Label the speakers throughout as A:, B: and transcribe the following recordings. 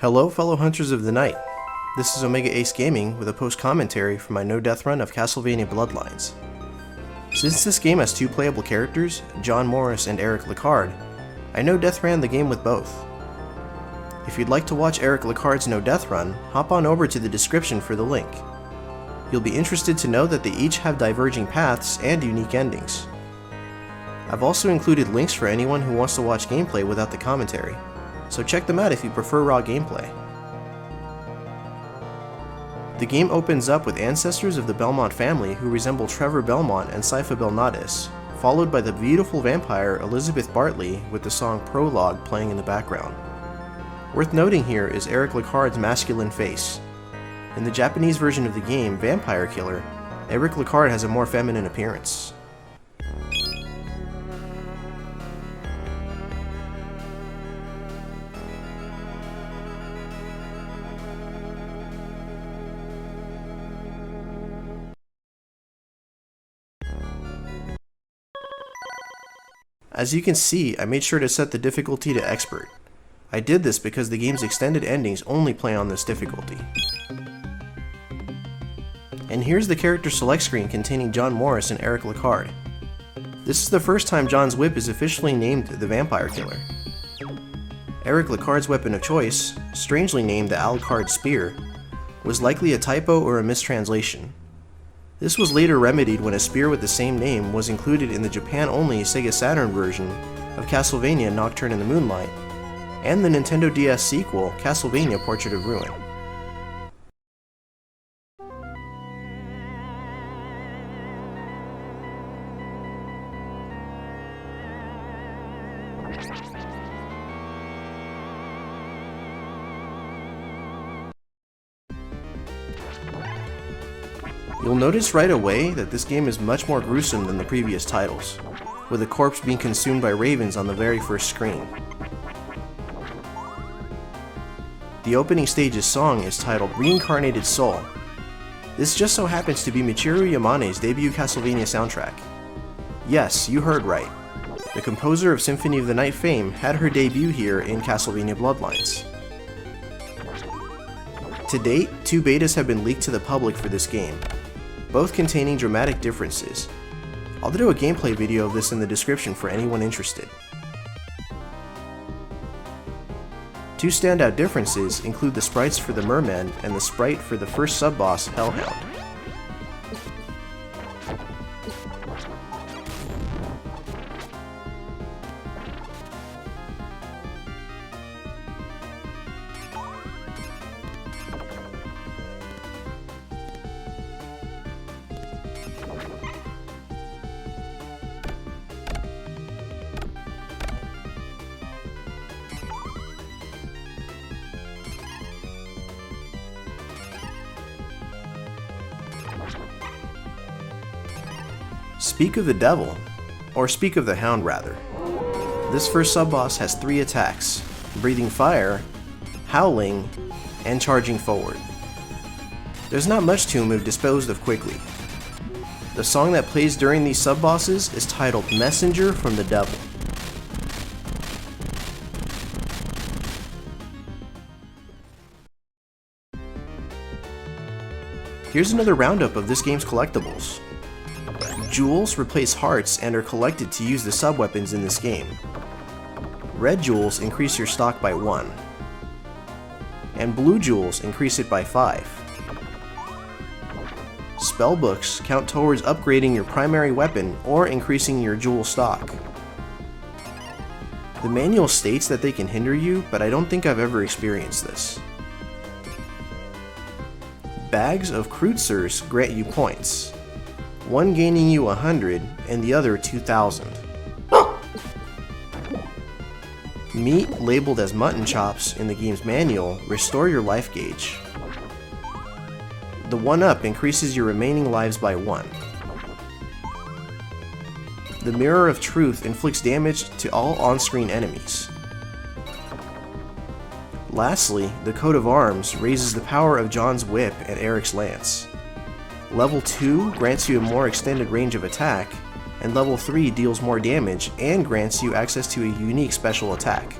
A: Hello fellow Hunters of the Night, this is Omega Ace Gaming with a post-commentary for my no-death run of Castlevania Bloodlines. Since this game has two playable characters, John Morris and Eric Licard, I no-death ran the game with both. If you'd like to watch Eric Licard's no-death run, hop on over to the description for the link. You'll be interested to know that they each have diverging paths and unique endings. I've also included links for anyone who wants to watch gameplay without the commentary, so check them out if you prefer raw gameplay. The game opens up with ancestors of the Belmont family who resemble Trevor Belmont and Sypha Belnadis, followed by the beautiful vampire Elizabeth Bartley with the song Prologue playing in the background. Worth noting here is Eric Licard's masculine face. In the Japanese version of the game, Vampire Killer, Eric Licard has a more feminine appearance. As you can see, I made sure to set the difficulty to Expert. I did this because the game's extended endings only play on this difficulty. And here's the character select screen containing John Morris and Eric Licard. This is the first time John's whip is officially named the Vampire Killer. Eric Licard's weapon of choice, strangely named the Alucard Spear, was likely a typo or a mistranslation. This was later remedied when a spear with the same name was included in the Japan-only Sega Saturn version of Castlevania Nocturne in the Moonlight, and the Nintendo DS sequel, Castlevania Portrait of Ruin. You'll notice right away that this game is much more gruesome than the previous titles, with a corpse being consumed by ravens on the very first screen. The opening stage's song is titled Reincarnated Soul. This just so happens to be Michiru Yamane's debut Castlevania soundtrack. Yes, you heard right. The composer of Symphony of the Night fame had her debut here in Castlevania Bloodlines. To date, 2 betas have been leaked to the public for this game, both containing dramatic differences. I'll do a gameplay video of this in the description for anyone interested. 2 standout differences include the sprites for the Merman and the sprite for the first sub-boss, Hellhound. Speak of the Devil, or Speak of the Hound rather. This first sub-boss has 3 attacks: breathing fire, howling, and charging forward. There's not much to him if disposed of quickly. The song that plays during these sub-bosses is titled Messenger from the Devil. Here's another roundup of this game's collectibles. Jewels replace hearts and are collected to use the sub-weapons in this game. Red jewels increase your stock by 1, and blue jewels increase it by 5. Spellbooks count towards upgrading your primary weapon or increasing your jewel stock. The manual states that they can hinder you, but I don't think I've ever experienced this. Bags of Kreutzers grant you points, one gaining you 100 and the other 2,000. Meat labeled as mutton chops in the game's manual restore your life gauge. The 1-up increases your remaining lives by 1. The Mirror of Truth inflicts damage to all on-screen enemies. Lastly, the Coat of Arms raises the power of John's whip and Eric's lance. Level 2 grants you a more extended range of attack, and level 3 deals more damage and grants you access to a unique special attack.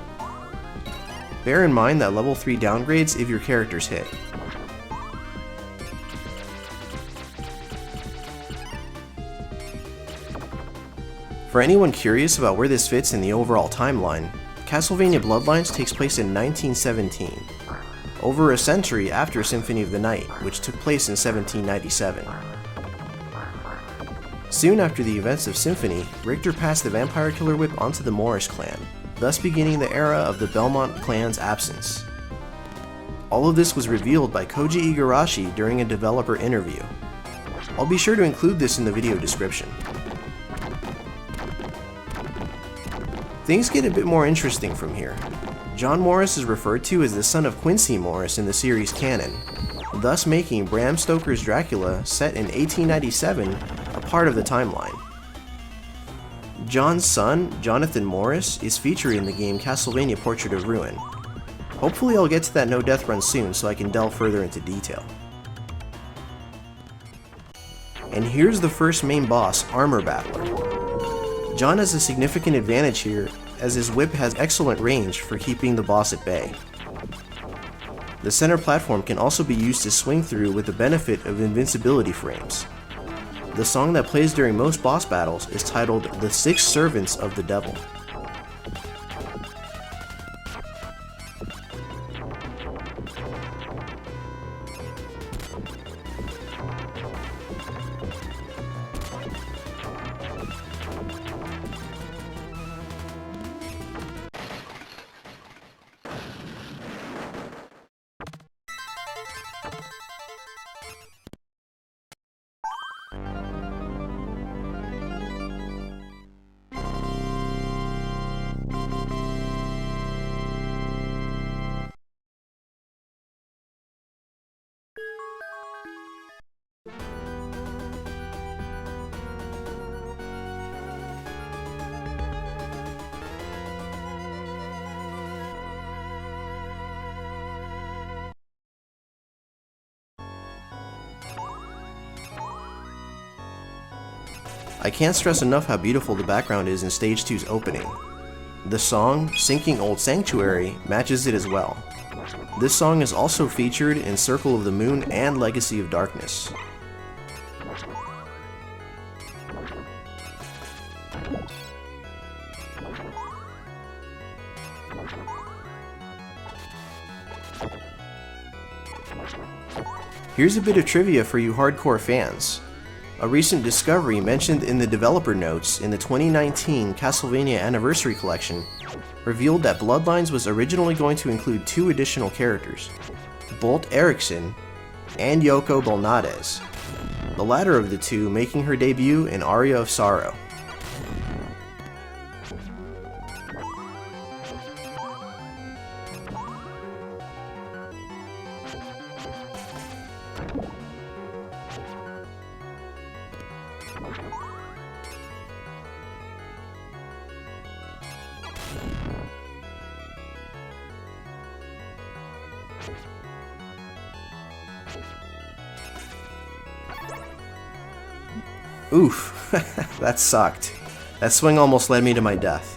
A: bear in mind that level 3 downgrades if your character's hit. For anyone curious about where this fits in the overall timeline, Castlevania Bloodlines takes place in 1917, over a century after Symphony of the Night, which took place in 1797. Soon after the events of Symphony, Richter passed the vampire killer whip onto the Morris clan, thus beginning the era of the Belmont clan's absence. All of this was revealed by Koji Igarashi during a developer interview. I'll be sure to include this in the video description. Things get a bit more interesting from here. John Morris is referred to as the son of Quincy Morris in the series canon, thus making Bram Stoker's Dracula, set in 1897, a part of the timeline. John's son, Jonathan Morris, is featured in the game Castlevania Portrait of Ruin. Hopefully I'll get to that no death run soon so I can delve further into detail. And here's the first main boss, Armor Battler. John has a significant advantage here, as his whip has excellent range for keeping the boss at bay. The center platform can also be used to swing through with the benefit of invincibility frames. The song that plays during most boss battles is titled The Six Servants of the Devil. I can't stress enough how beautiful the background is in Stage 2's opening. The song, Sinking Old Sanctuary, matches it as well. This song is also featured in Circle of the Moon and Legacy of Darkness. Here's a bit of trivia for you hardcore fans. A recent discovery mentioned in the developer notes in the 2019 Castlevania Anniversary Collection revealed that Bloodlines was originally going to include 2 additional characters, Bolt Erickson and Yoko Belnades, the latter of the 2 making her debut in Aria of Sorrow. Oof, that sucked. That swing almost led me to my death.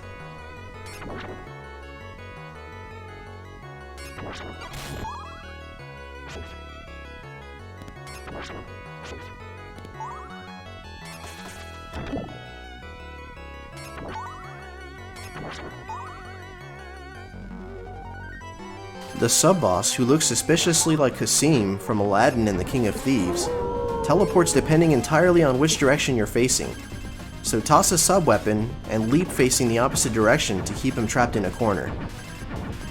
A: The sub-boss, who looks suspiciously like Kasim from Aladdin and the King of Thieves, teleports depending entirely on which direction you're facing. So toss a sub-weapon and leap facing the opposite direction to keep him trapped in a corner.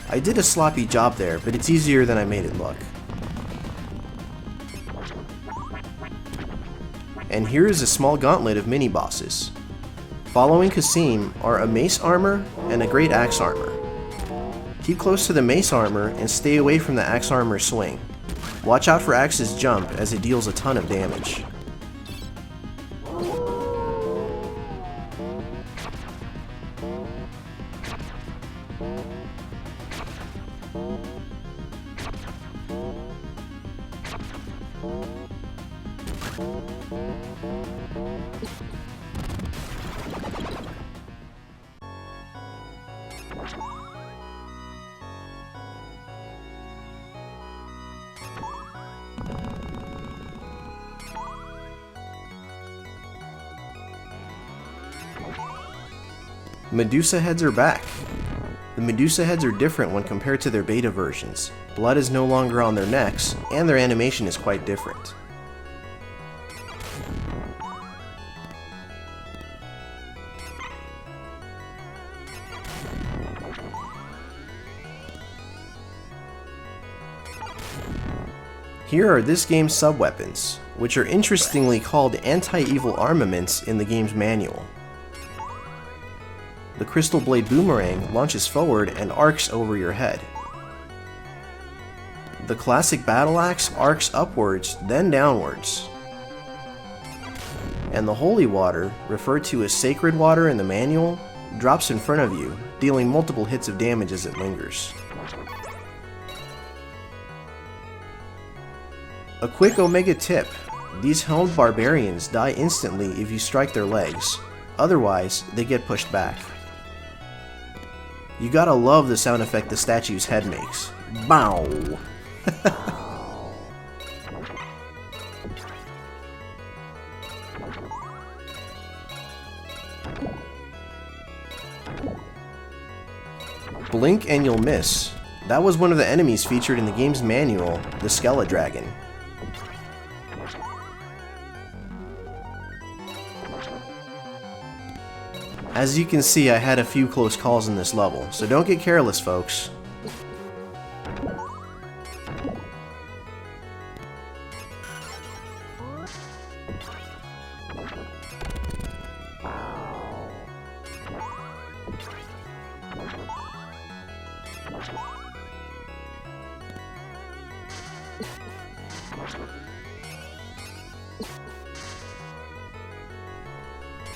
A: I did a sloppy job there, but it's easier than I made it look. And here is a small gauntlet of mini-bosses. Following Kasim are a mace armor and a great axe armor. Keep close to the mace armor and stay away from the axe armor swing. Watch out for Axe's jump as it deals a ton of damage. Medusa heads are back. The Medusa heads are different when compared to their beta versions. Blood is no longer on their necks, and their animation is quite different. Here are this game's sub-weapons, which are interestingly called anti-evil armaments in the game's manual. The Crystal Blade Boomerang launches forward and arcs over your head. The classic Battle Axe arcs upwards, then downwards. And the Holy Water, referred to as Sacred Water in the manual, drops in front of you, dealing multiple hits of damage as it lingers. A quick Omega tip: these helmed barbarians die instantly if you strike their legs, otherwise they get pushed back. You gotta love the sound effect the statue's head makes. Bow! Blink and you'll miss. That was one of the enemies featured in the game's manual, the Skeledragon. As you can see, I had a few close calls in this level, so don't get careless, folks.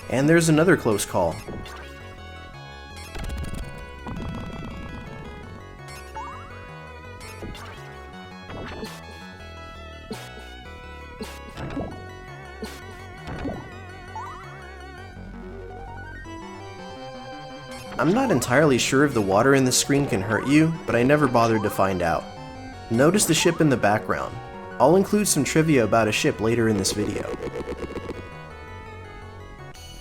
A: And there's another close call. I'm not entirely sure if the water in the screen can hurt you, but I never bothered to find out. Notice the ship in the background. I'll include some trivia about a ship later in this video.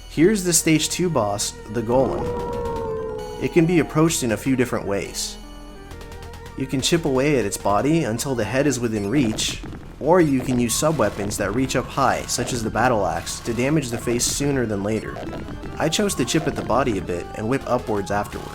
A: Here's the Stage 2 boss, the Golem. It can be approached in a few different ways. You can chip away at its body until the head is within reach, or you can use sub-weapons that reach up high, such as the Battle Axe, to damage the face sooner than later. I chose to chip at the body a bit and whip upwards afterward.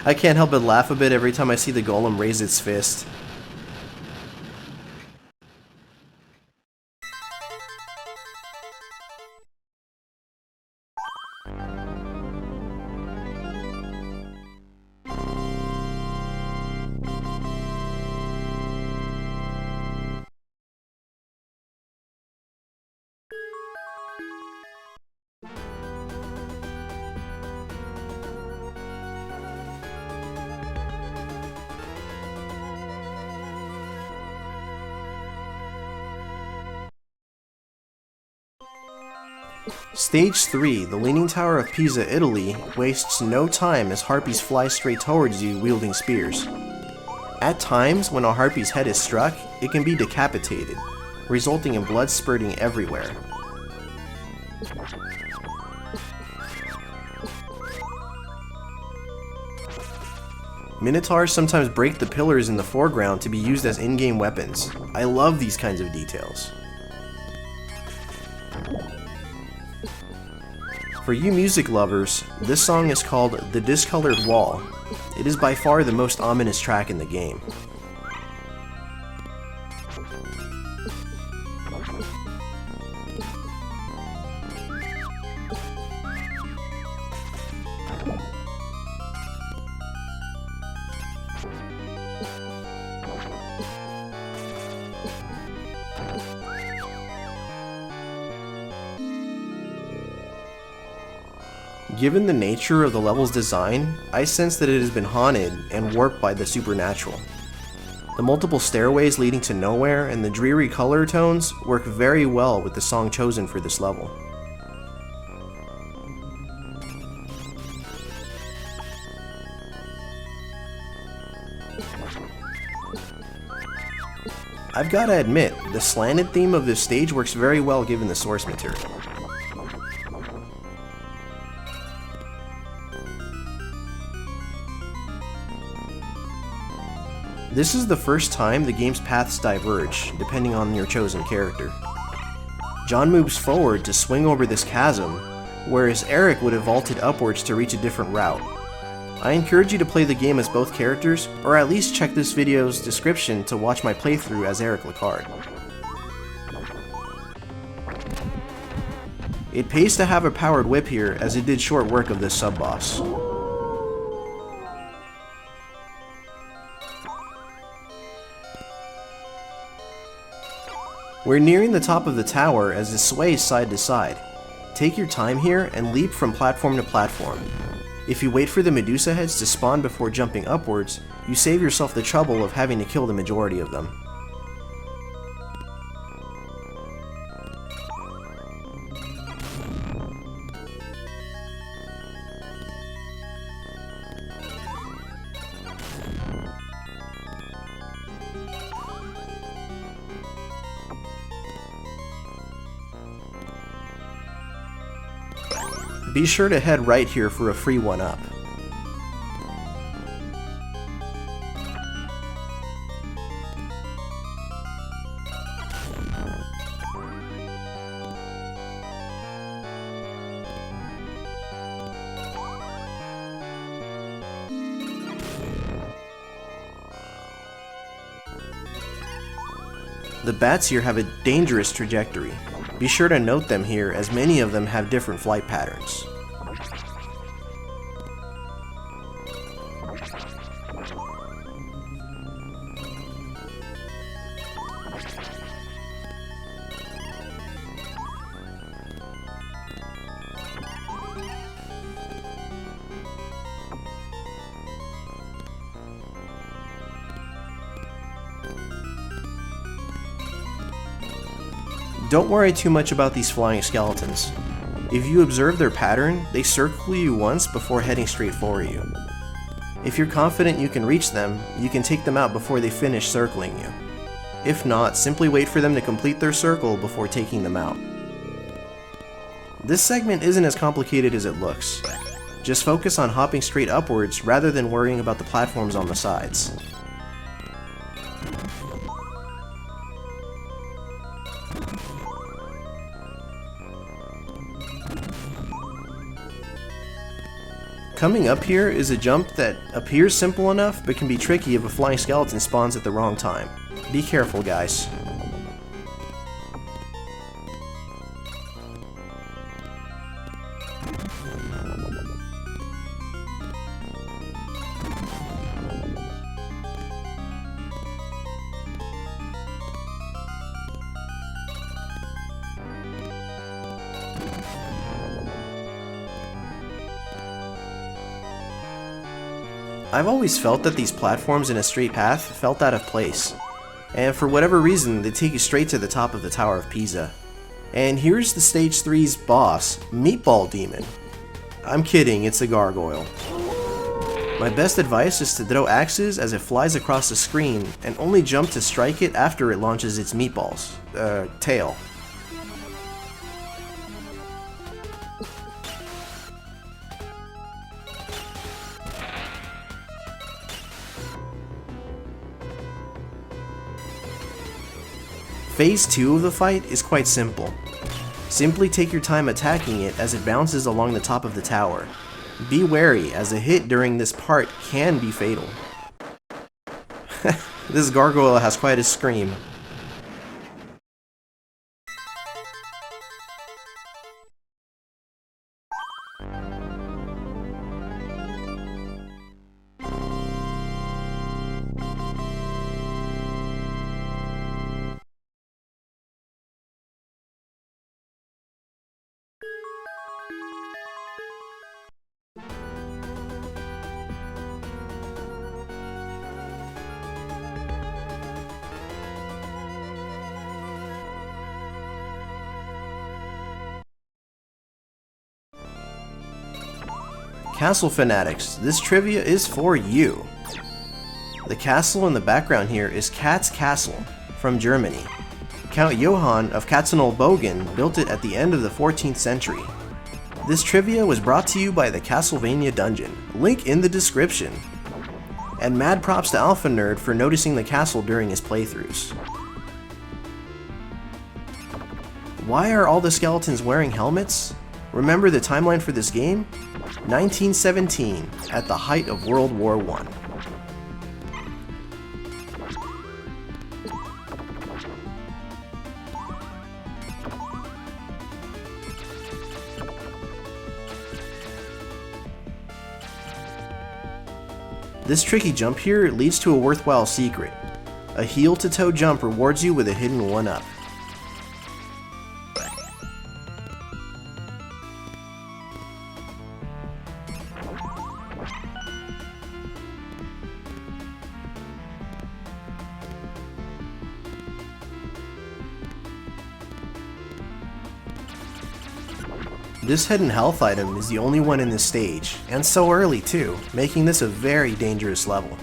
A: I can't help but laugh a bit every time I see the golem raise its fist. Stage 3, the Leaning Tower of Pisa, Italy, wastes no time as harpies fly straight towards you wielding spears. At times, when a harpy's head is struck, it can be decapitated, resulting in blood spurting everywhere. Minotaurs sometimes break the pillars in the foreground to be used as in-game weapons. I love these kinds of details. For you music lovers, this song is called The Discolored Wall. It is by far the most ominous track in the game. Given the nature of the level's design, I sense that it has been haunted and warped by the supernatural. The multiple stairways leading to nowhere and the dreary color tones work very well with the song chosen for this level. I've gotta admit, the slanted theme of this stage works very well given the source material. This is the first time the game's paths diverge, depending on your chosen character. John moves forward to swing over this chasm, whereas Eric would have vaulted upwards to reach a different route. I encourage you to play the game as both characters, or at least check this video's description to watch my playthrough as Eric Lecard. It pays to have a powered whip here, as it did short work of this sub-boss. We're nearing the top of the tower as it sways side to side. Take your time here and leap from platform to platform. If you wait for the Medusa heads to spawn before jumping upwards, you save yourself the trouble of having to kill the majority of them. Be sure to head right here for a free 1-up. The bats here have a dangerous trajectory. Be sure to note them here, as many of them have different flight patterns. Don't worry too much about these flying skeletons. If you observe their pattern, they circle you once before heading straight for you. If you're confident you can reach them, you can take them out before they finish circling you. If not, simply wait for them to complete their circle before taking them out. This segment isn't as complicated as it looks. Just focus on hopping straight upwards rather than worrying about the platforms on the sides. Coming up here is a jump that appears simple enough, but can be tricky if a flying skeleton spawns at the wrong time. Be careful, guys. I've always felt that these platforms in a straight path felt out of place, and for whatever reason they take you straight to the top of the Tower of Pisa. And here's the Stage 3's boss, Meatball Demon. I'm kidding, it's a gargoyle. My best advice is to throw axes as it flies across the screen, and only jump to strike it after it launches its meatballs. Tail. Phase 2 of the fight is quite simple. Simply take your time attacking it as it bounces along the top of the tower. Be wary, as a hit during this part can be fatal. This gargoyle has quite a scream. Castle fanatics, this trivia is for you. The castle in the background here is Katz Castle from Germany. Count Johann of Katzenelnbogen built it at the end of the 14th century. This trivia was brought to you by the Castlevania dungeon, link in the description. And mad props to Alpha Nerd for noticing the castle during his playthroughs. Why are all the skeletons wearing helmets? Remember the timeline for this game? 1917, at the height of World War I. This tricky jump here leads to a worthwhile secret. A heel-to-toe jump rewards you with a hidden 1-up. This hidden health item is the only one in this stage, and so early too, making this a very dangerous level.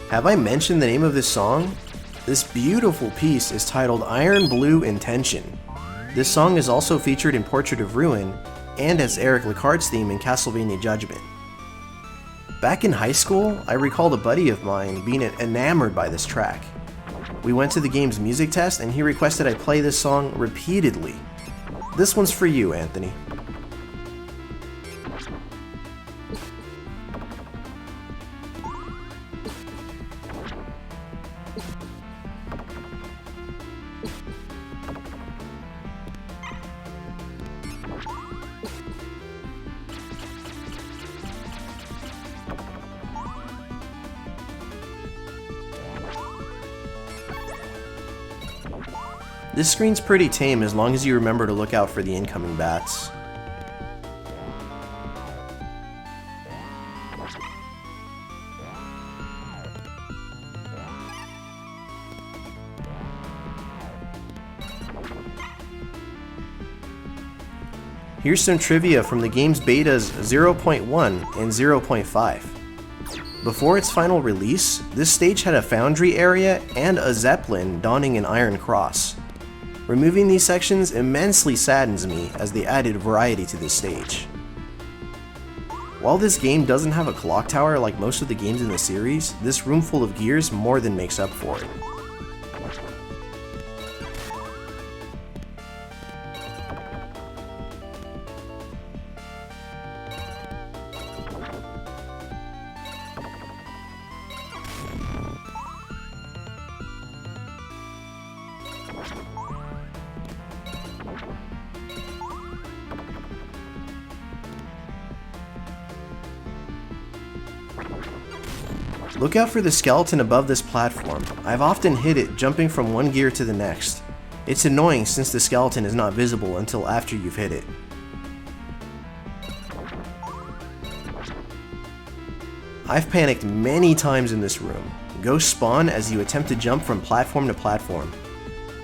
A: Have I mentioned the name of this song? This beautiful piece is titled Iron Blue Intention. This song is also featured in Portrait of Ruin, and as Eric Licard's theme in Castlevania Judgment. Back in high school, I recalled a buddy of mine being enamored by this track. We went to the game's music test and he requested I play this song repeatedly. This one's for you, Anthony. This screen's pretty tame as long as you remember to look out for the incoming bats. Here's some trivia from the game's betas 0.1 and 0.5. Before its final release, this stage had a foundry area and a zeppelin donning an iron cross. Removing these sections immensely saddens me as they added variety to this stage. While this game doesn't have a clock tower like most of the games in the series, this room full of gears more than makes up for it. Look out for the skeleton above this platform. I've often hit it jumping from one gear to the next. It's annoying since the skeleton is not visible until after you've hit it. I've panicked many times in this room. Ghosts spawn as you attempt to jump from platform to platform.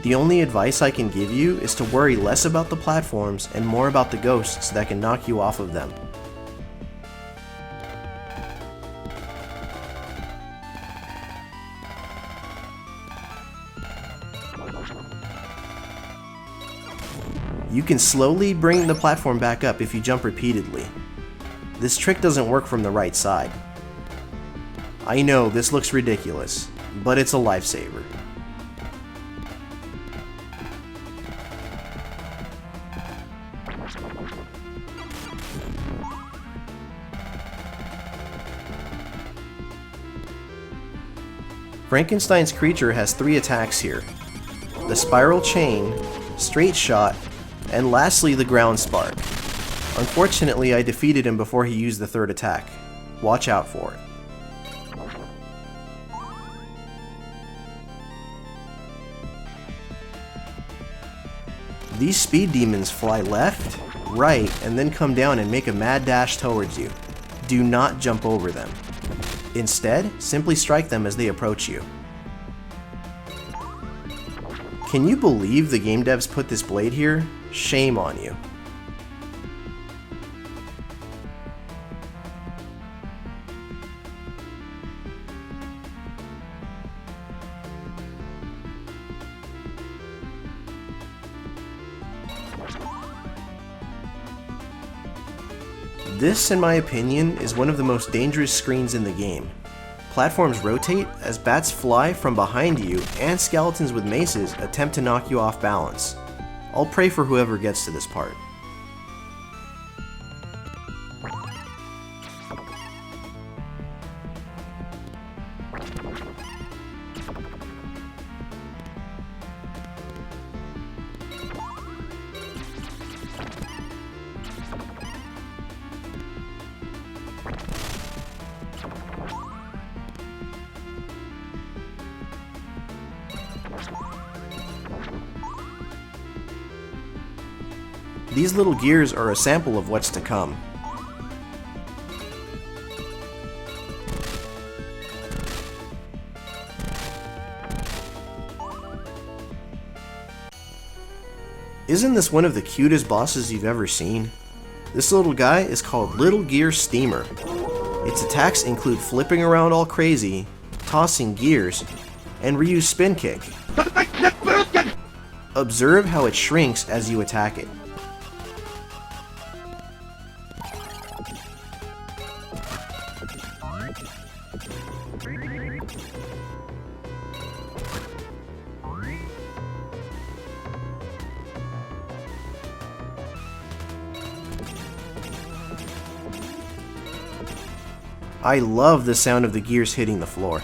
A: The only advice I can give you is to worry less about the platforms and more about the ghosts that can knock you off of them. You can slowly bring the platform back up if you jump repeatedly. This trick doesn't work from the right side. I know this looks ridiculous, but it's a lifesaver. Frankenstein's creature has 3 attacks here: the spiral chain, straight shot, and lastly the ground spark. Unfortunately, I defeated him before he used the 3rd attack. Watch out for it. These speed demons fly left, right, and then come down and make a mad dash towards you. Do not jump over them. Instead, simply strike them as they approach you. Can you believe the game devs put this blade here? Shame on you. This, in my opinion, is one of the most dangerous screens in the game. Platforms rotate as bats fly from behind you, and skeletons with maces attempt to knock you off balance. I'll pray for whoever gets to this part. These little gears are a sample of what's to come. Isn't this one of the cutest bosses you've ever seen? This little guy is called Little Gear Steamer. Its attacks include flipping around all crazy, tossing gears, and Ryu's spin kick. Observe how it shrinks as you attack it. I love the sound of the gears hitting the floor.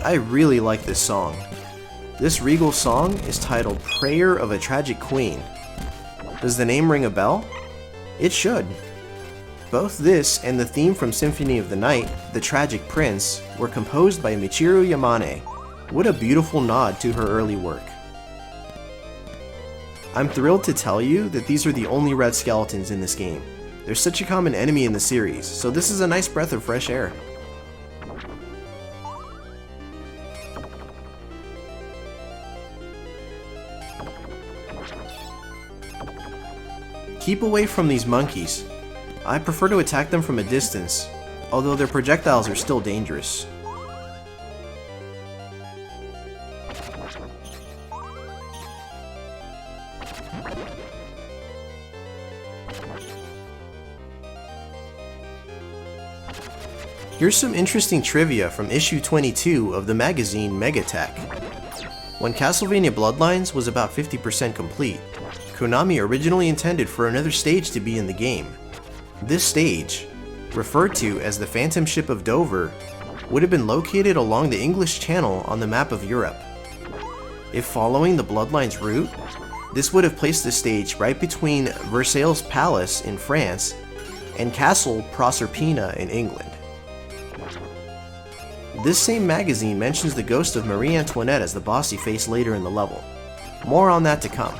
A: I really like this song. This regal song is titled Prayer of a Tragic Queen. Does the name ring a bell? It should. Both this and the theme from Symphony of the Night, The Tragic Prince, were composed by Michiru Yamane. What a beautiful nod to her early work. I'm thrilled to tell you that these are the only red skeletons in this game. They're such a common enemy in the series, so this is a nice breath of fresh air. Keep away from these monkeys. I prefer to attack them from a distance, although their projectiles are still dangerous. Here's some interesting trivia from issue 22 of the magazine Megatech. When Castlevania Bloodlines was about 50% complete, Konami originally intended for another stage to be in the game. This stage, referred to as the Phantom Ship of Dover, would have been located along the English Channel on the map of Europe. If following the Bloodlines route, this would have placed the stage right between Versailles Palace in France and Castle Proserpina in England. This same magazine mentions the ghost of Marie Antoinette as the boss you face later in the level. More on that to come.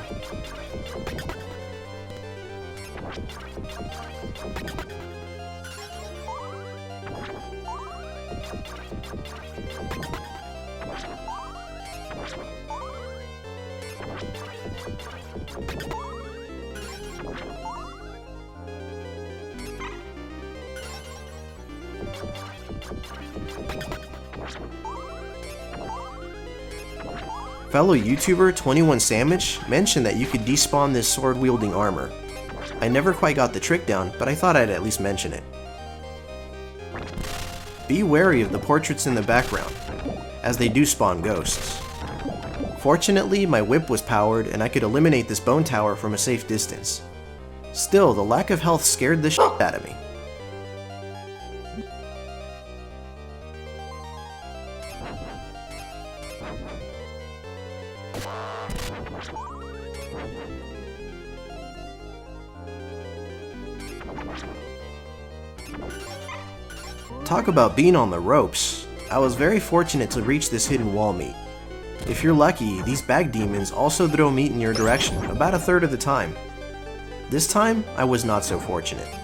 A: Fellow YouTuber 21 Sandwich mentioned that you could despawn this sword-wielding armor. I never quite got the trick down, but I thought I'd at least mention it. Be wary of the portraits in the background, as they do spawn ghosts. Fortunately, my whip was powered and I could eliminate this bone tower from a safe distance. Still, the lack of health scared the shit out of me. Talk about being on the ropes. I was very fortunate to reach this hidden wall meat. If you're lucky, these bag demons also throw meat in your direction about a third of the time. This time, I was not so fortunate.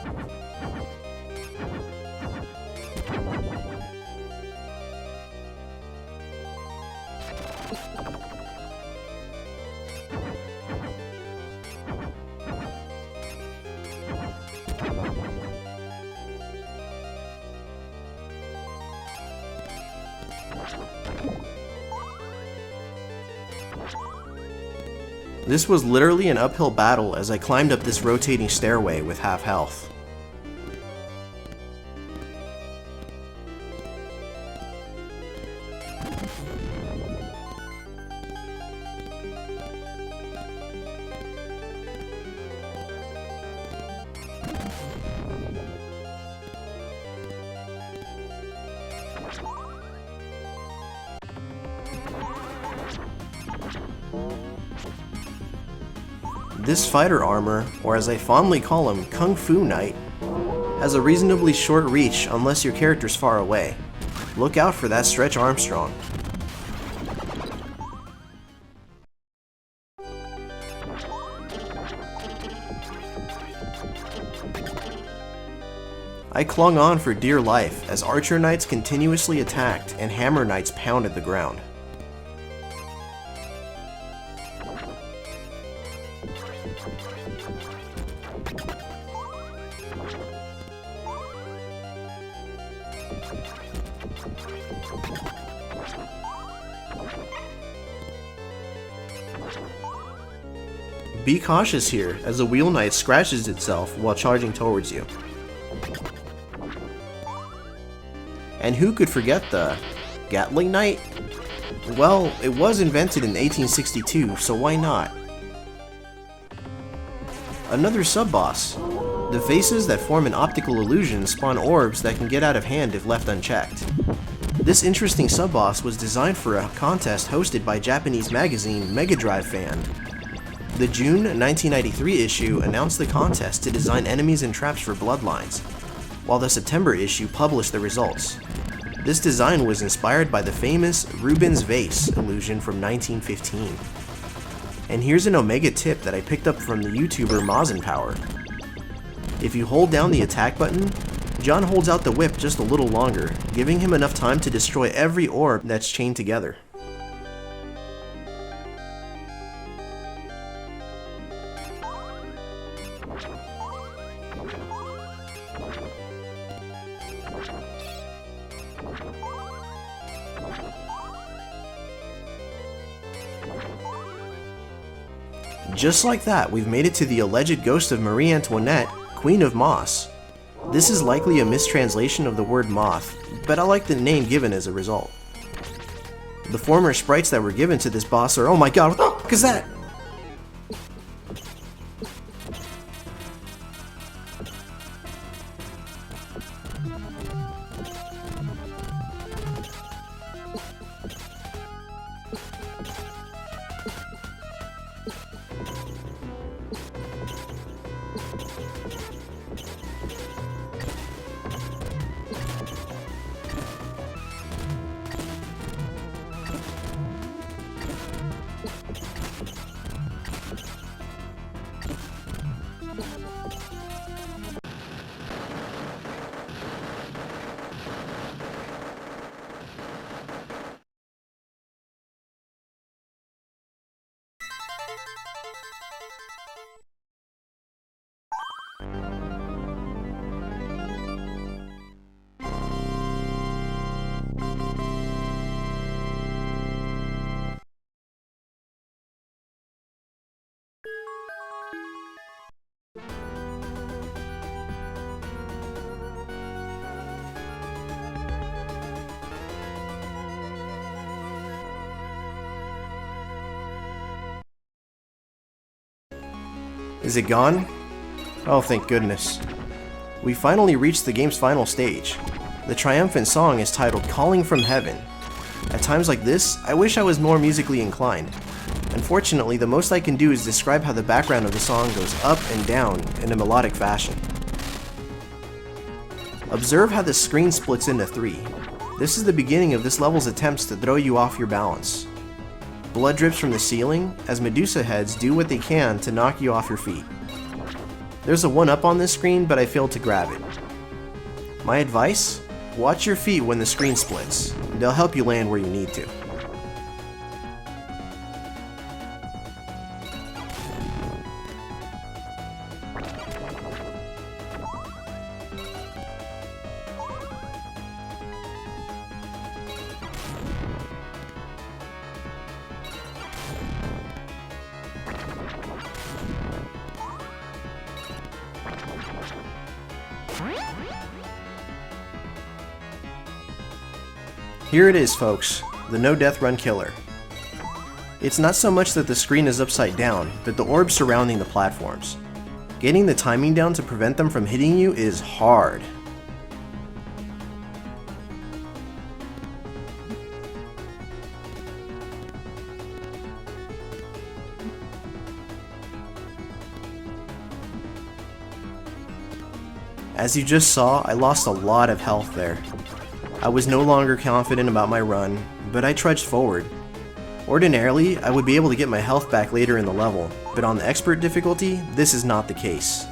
A: This was literally an uphill battle as I climbed up this rotating stairway with half health. This fighter armor, or as I fondly call him, Kung Fu Knight, has a reasonably short reach unless your character's far away. Look out for that Stretch Armstrong. I clung on for dear life as Archer Knights continuously attacked and Hammer Knights pounded the ground. Be cautious here, as the Wheel Knight scratches itself while charging towards you. And who could forget the Gatling Knight? Well, it was invented in 1862, so why not? Another sub-boss. The faces that form an optical illusion spawn orbs that can get out of hand if left unchecked. This interesting sub-boss was designed for a contest hosted by Japanese magazine Mega Drive Fan. The June 1993 issue announced the contest to design enemies and traps for Bloodlines, while the September issue published the results. This design was inspired by the famous Rubens vase illusion from 1915. And here's an Omega tip that I picked up from the YouTuber Mazenpower. If you hold down the attack button, John holds out the whip just a little longer, giving him enough time to destroy every orb that's chained together. Just like that, we've made it to the alleged ghost of Marie Antoinette, Queen of Moss. This is likely a mistranslation of the word moth, but I like the name given as a result. The former sprites that were given to this boss are— oh my god, what the fuck is that? Is it gone? Oh, thank goodness. We finally reached the game's final stage. The triumphant song is titled Calling from Heaven. At times like this, I wish I was more musically inclined. Unfortunately, the most I can do is describe how the background of the song goes up and down in a melodic fashion. Observe how the screen splits into three. This is the beginning of this level's attempts to throw you off your balance. Blood drips from the ceiling as Medusa heads do what they can to knock you off your feet. There's a 1-up on this screen, but I failed to grab it. My advice? Watch your feet when the screen splits. They'll help you land where you need to. Here it is, folks, the no death run killer. It's not so much that the screen is upside down, but the orbs surrounding the platforms. Getting the timing down to prevent them from hitting you is hard. As you just saw, I lost a lot of health there. I was no longer confident about my run, but I trudged forward. Ordinarily, I would be able to get my health back later in the level, but on the expert difficulty, this is not the case.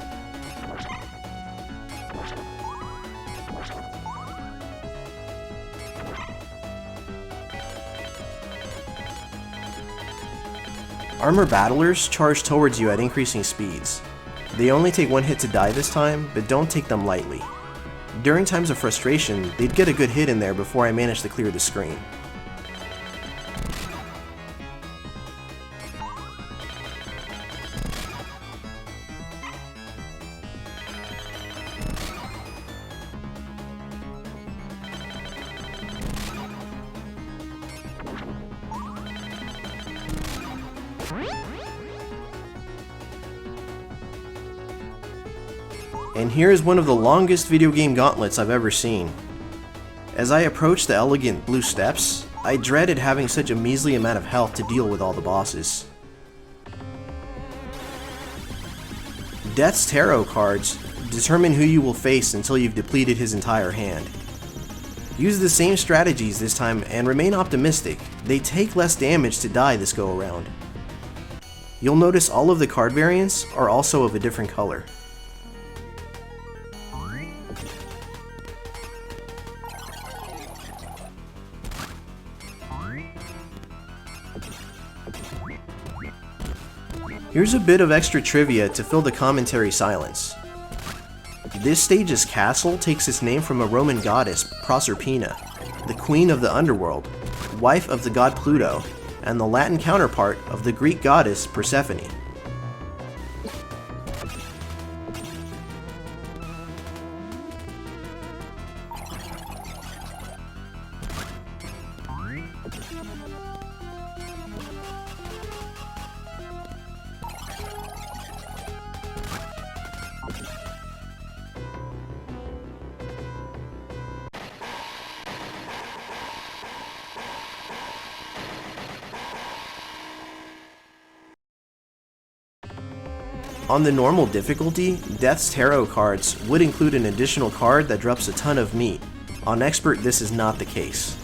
A: Armor battlers charge towards you at increasing speeds. They only take one hit to die this time, but don't take them lightly. During times of frustration, they'd get a good hit in there before I managed to clear the screen. And here is one of the longest video game gauntlets I've ever seen. As I approached the elegant blue steps, I dreaded having such a measly amount of health to deal with all the bosses. Death's tarot cards determine who you will face until you've depleted his entire hand. Use the same strategies this time and remain optimistic. They take less damage to die this go around. You'll notice all of the card variants are also of a different color. Here's a bit of extra trivia to fill the commentary silence. This stage's castle takes its name from a Roman goddess, Proserpina, the queen of the underworld, wife of the god Pluto, and the Latin counterpart of the Greek goddess Persephone. On the normal difficulty, Death's tarot cards would include an additional card that drops a ton of meat. On expert, this is not the case.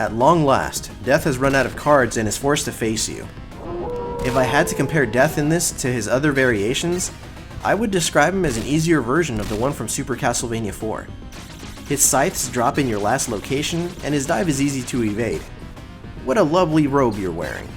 A: At long last, Death has run out of cards and is forced to face you. If I had to compare Death in this to his other variations, I would describe him as an easier version of the one from Super Castlevania 4. His scythes drop in your last location, and his dive is easy to evade. What a lovely robe you're wearing.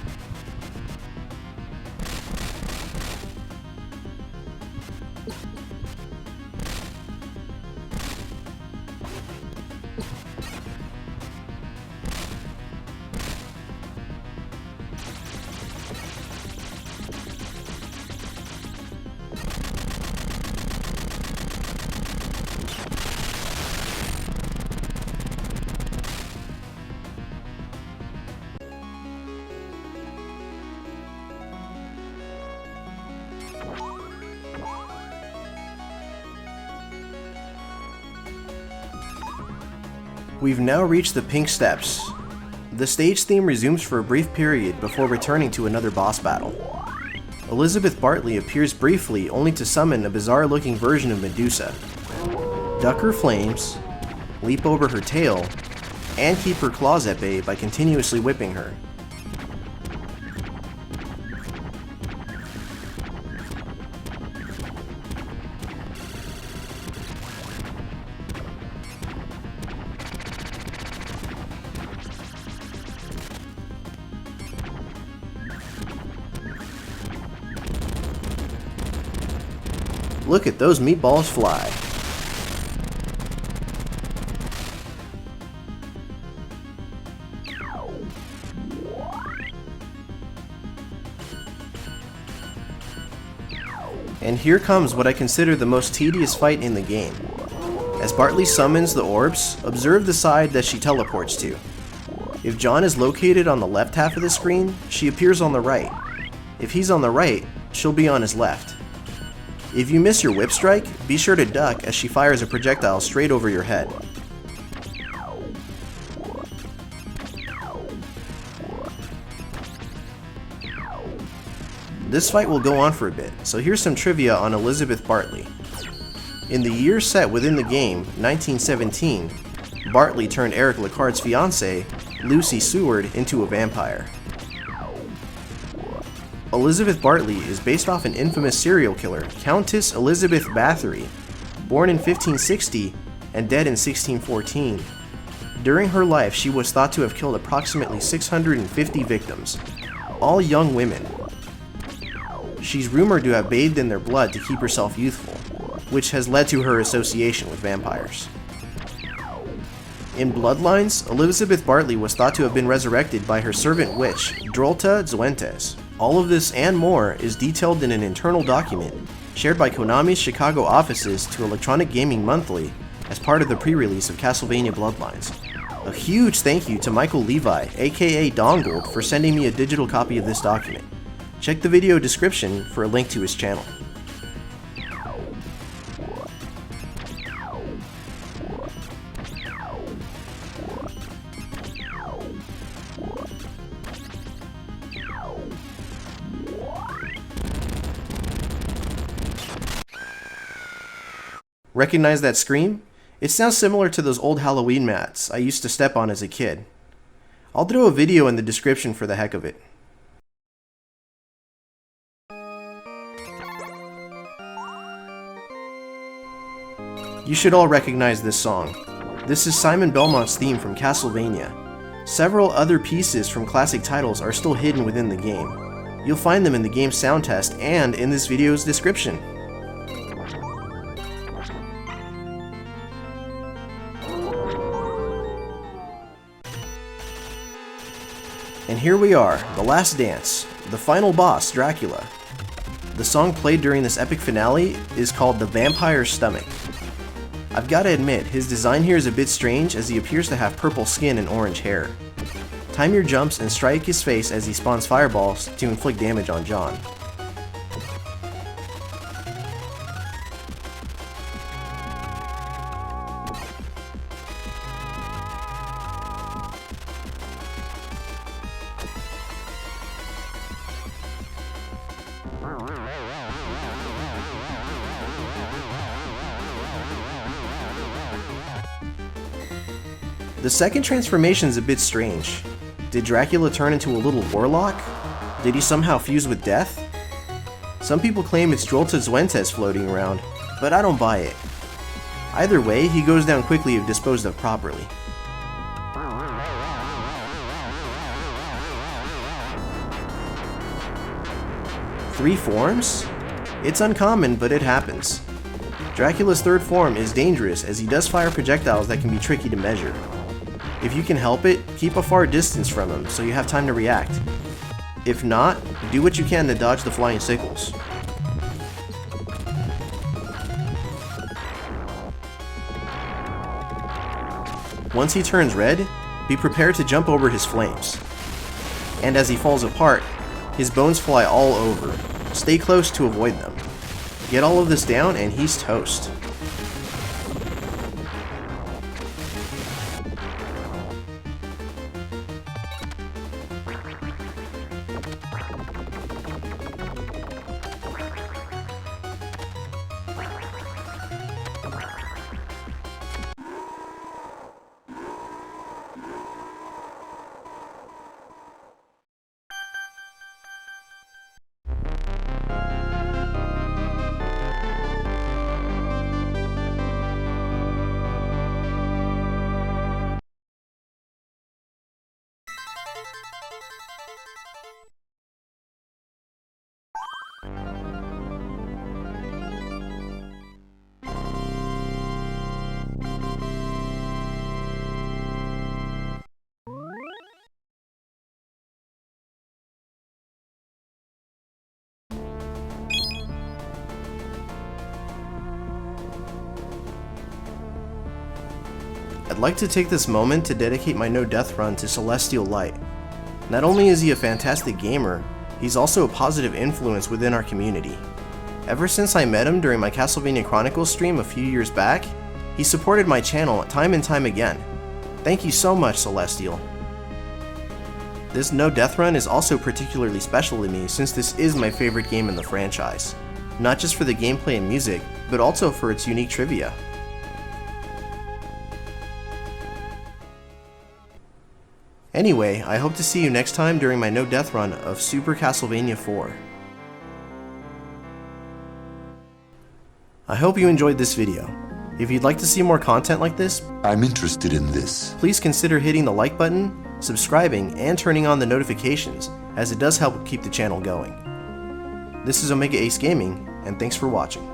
A: We've now reached the pink steps. The stage theme resumes for a brief period before returning to another boss battle. Elizabeth Bartley appears briefly only to summon a bizarre-looking version of Medusa, duck her flames, leap over her tail, and keep her claws at bay by continuously whipping her. Look at those meatballs fly. And here comes what I consider the most tedious fight in the game. As Bartley summons the orbs, observe the side that she teleports to. If John is located on the left half of the screen, she appears on the right. If he's on the right, she'll be on his left. If you miss your whip strike, be sure to duck as she fires a projectile straight over your head. This fight will go on for a bit, so here's some trivia on Elizabeth Bartley. In the year set within the game, 1917, Bartley turned Eric Lecard's fiancée, Lucy Seward, into a vampire. Elizabeth Bartley is based off an infamous serial killer, Countess Elizabeth Bathory, born in 1560 and dead in 1614. During her life, she was thought to have killed approximately 650 victims, all young women. She's rumored to have bathed in their blood to keep herself youthful, which has led to her association with vampires. In Bloodlines, Elizabeth Bartley was thought to have been resurrected by her servant witch, Drolta Zuentes. All of this and more is detailed in an internal document shared by Konami's Chicago offices to Electronic Gaming Monthly as part of the pre-release of Castlevania Bloodlines. A huge thank you to Michael Levi, aka Dongold, for sending me a digital copy of this document. Check the video description for a link to his channel. Recognize that scream? It sounds similar to those old Halloween mats I used to step on as a kid. I'll throw a video in the description for the heck of it. You should all recognize this song. This is Simon Belmont's theme from Castlevania. Several other pieces from classic titles are still hidden within the game. You'll find them in the game's sound test and in this video's description. And here we are, the last dance, the final boss, Dracula. The song played during this epic finale is called The Vampire's Stomach. I've gotta admit, his design here is a bit strange as he appears to have purple skin and orange hair. Time your jumps and strike his face as he spawns fireballs to inflict damage on John. The second transformation is a bit strange. Did Dracula turn into a little warlock? Did he somehow fuse with death? Some people claim it's Jolta Zuentes floating around, but I don't buy it. Either way, he goes down quickly if disposed of properly. Three forms? It's uncommon, but it happens. Dracula's third form is dangerous as he does fire projectiles that can be tricky to measure. If you can help it, keep a far distance from him so you have time to react. If not, do what you can to dodge the flying sickles. Once he turns red, be prepared to jump over his flames. And as he falls apart, his bones fly all over. Stay close to avoid them. Get all of this down and he's toast. I'd like to take this moment to dedicate my No Death run to Celestial Light. Not only is he a fantastic gamer, he's also a positive influence within our community. Ever since I met him during my Castlevania Chronicles stream a few years back, he supported my channel time and time again. Thank you so much, Celestial. This No Death run is also particularly special to me since this is my favorite game in the franchise. Not just for the gameplay and music, but also for its unique trivia. Anyway, I hope to see you next time during my No Death run of Super Castlevania 4. I hope you enjoyed this video. If you'd like to see more content like this,
B: I'm interested in this.
A: Please consider hitting the like button, subscribing, and turning on the notifications, as it does help keep the channel going. This is Omega Ace Gaming, and thanks for watching.